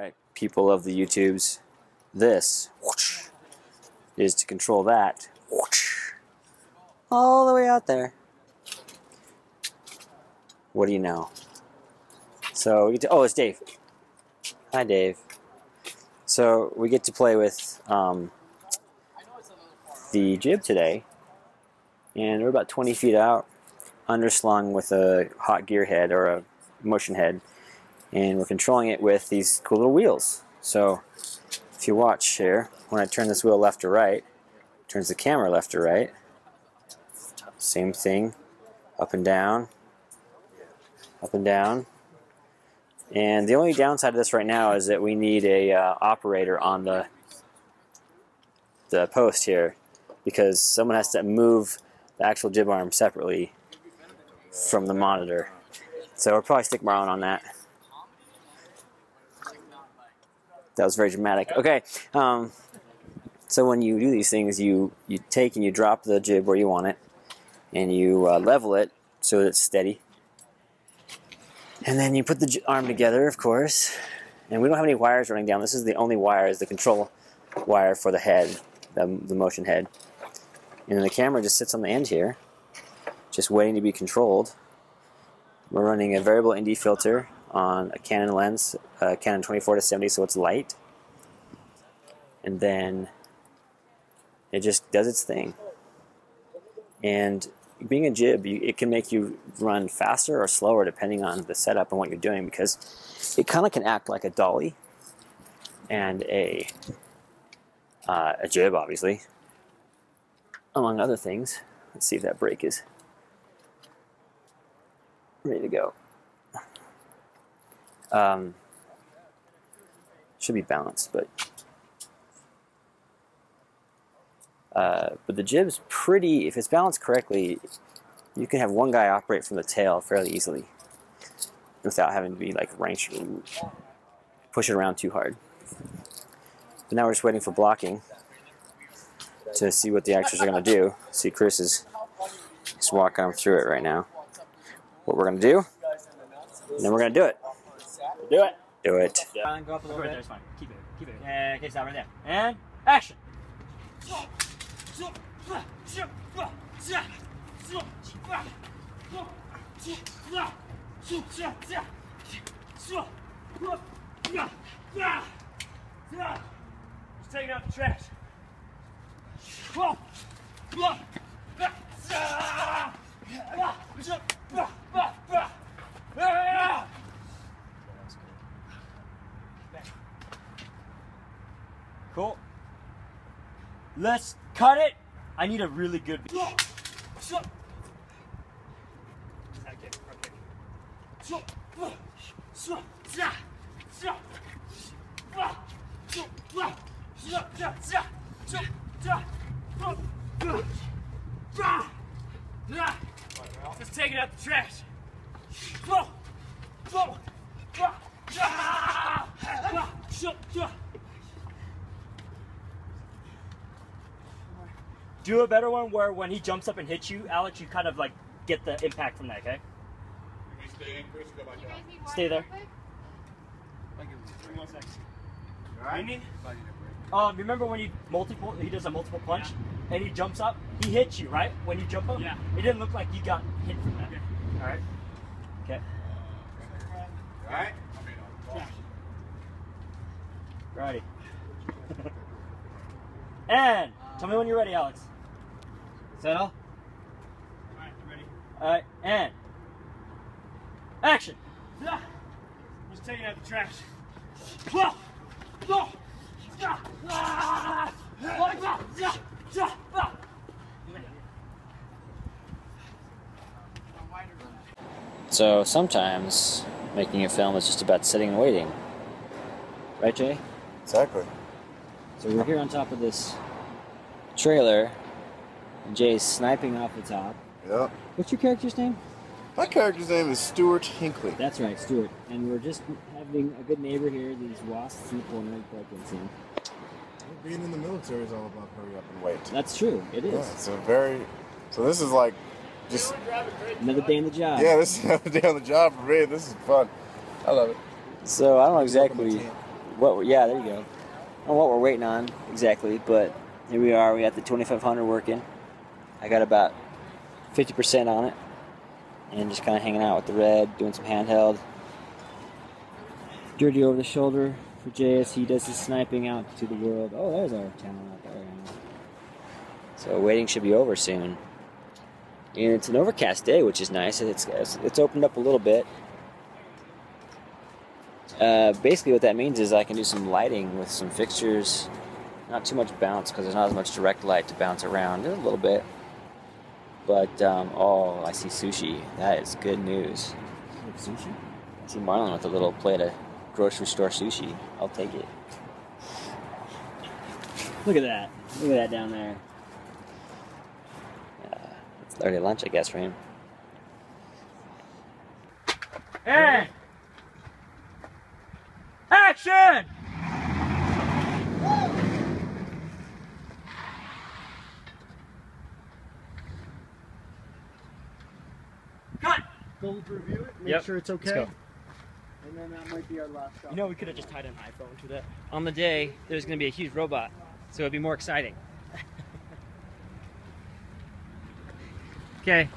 Alright, people of the YouTubes, this is to control that all the way out there. What do you know? So, we get to, oh, it's Dave. Hi, Dave. So, we get to play with the jib today, and we're about 20 feet out, underslung with a hot gear head or a motion head, and we're controlling it with these cool little wheels. So if you watch here, when I turn this wheel left to right, it turns the camera left to right. Same thing, up and down, up and down. And the only downside of this right now is that we need a operator on the post here, because someone has to move the actual jib arm separately from the monitor. So we'll probably stick around on that. That was very dramatic. Okay, so when you do these things, you take and you drop the jib where you want it, and you level it so that it's steady. And then you put the arm together, of course. And we don't have any wires running down. This is the only wire, is the control wire for the head, the motion head. And then the camera just sits on the end here, just waiting to be controlled. We're running a variable ND filter on a Canon lens, Canon 24-70, so it's light. And then it just does its thing. And being a jib, it can make you run faster or slower depending on the setup and what you're doing, because it kind of can act like a dolly and a jib, obviously, among other things. Let's see if that brake is ready to go. Should be balanced, but the jib's pretty, if it's balanced correctly, you can have one guy operate from the tail fairly easily without having to be like push it around too hard. But now we're just waiting for blocking to see what the actors are going to do. See, Chris is just walking them through it right now. What we're going to do, and then we're going to do it. Do it. Do it. Go up a little bit. It's fine. Keep it. Keep it. Okay, stop right there. And action. Just taking out the trash. Cool. Let's cut it. I need a really good. Okay. Just taking out the trash. Do a better one where when he jumps up and hits you, Alex, you kind of like get the impact from that, okay? Stay there. Give me 1 second. Alright? Remember when he does a multiple punch and he jumps up? He hits you, right? When you jump up? Yeah. It didn't look like you got hit from that. Alright? Okay. Alright? Righty. And tell me when you're ready, Alex. Settle. Alright, you ready? Alright, and action! Just taking out the trash. So sometimes making a film is just about sitting and waiting. Right, Jay? Exactly. So we're here on top of this trailer. Jay's sniping off the top. Yep. What's your character's name? My character's name is Stuart Hinckley. That's right, Stuart. And we're just having a good neighbor here. These wasps in the corner broke into. Being in the military is all about hurry up and wait. That's true. It is. Yeah, so this is like just another day in the job. Yeah, this is another day on the job for me. This is fun. I love it. So I don't know exactly Yeah, there you go. I don't know what we're waiting on exactly, but here we are. We got the 2500 working. I got about 50% on it, and just kind of hanging out with the red, doing some handheld. Dirty over the shoulder for Jay as he does his sniping out to the world. Oh, there's our talent out there. So waiting should be over soon. And it's an overcast day, which is nice. It's opened up a little bit. Basically what that means is I can do some lighting with some fixtures. Not too much bounce because there's not as much direct light to bounce around. Just a little bit. But, oh, I see sushi. That is good news. Sushi? I see Marlon with a little plate of grocery store sushi. I'll take it. Look at that. Look at that down there. It's early lunch, I guess, for him. Hey! Action! Cut! Go review it, make Yep. sure it's okay. Let's go. And then that might be our last shot. You know, we could have just tied an iPhone to that. On the day, there's going to be a huge robot, so it'd be more exciting. Okay.